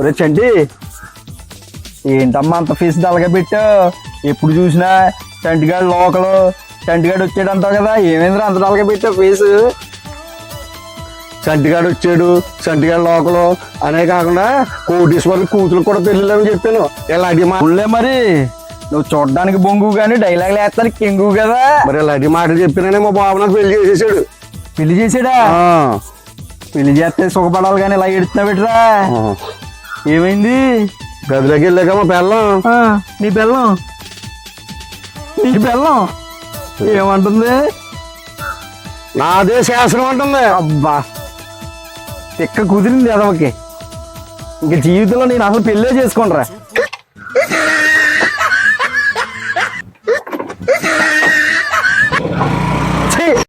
ఒరే చంటి, ఏంటమ్మా అంత ఫీజు దళగా పెట్టావు? ఎప్పుడు చూసినా చంటిగాడు లోకలు, చంటిగాడు వచ్చాడు అంటావు కదా, ఏమైందిరా అంత దళగా పెట్టావు ఫీజు? చంటిగాడు వచ్చాడు, చంటిగాడు లోకలు అనే కాకుండా కోటీశ్వరులు కూతురు కూడా పెళ్ళిళ్ళని చెప్పాను. ఇలాంటి ఉళ్ళే మరి నువ్వు చూడడానికి బొంగు కానీ డైలాగులు వేస్తానికి కింగు కదా. మరి ఇలాంటి మాటలు చెప్పినానే మా బాబు నాకు పెళ్లి చేసేసాడు. పెళ్లి చేసాడా? పెళ్లి చేస్తే సుఖపడాలి కానీ ఇలా ఎడుతున్నా పెట్టరా. ఏమైంది? గదిలోకి వెళ్ళాక మా పిల్లం నీ బెల్లం, నీ బెల్లం ఏమంటుంది? నాదే శాసనం అంటుంది. అబ్బా తిక్క కుదిరింది అదవకి. ఇంక జీవితంలో నేను అసలు పెళ్ళే చేసుకోండిరా.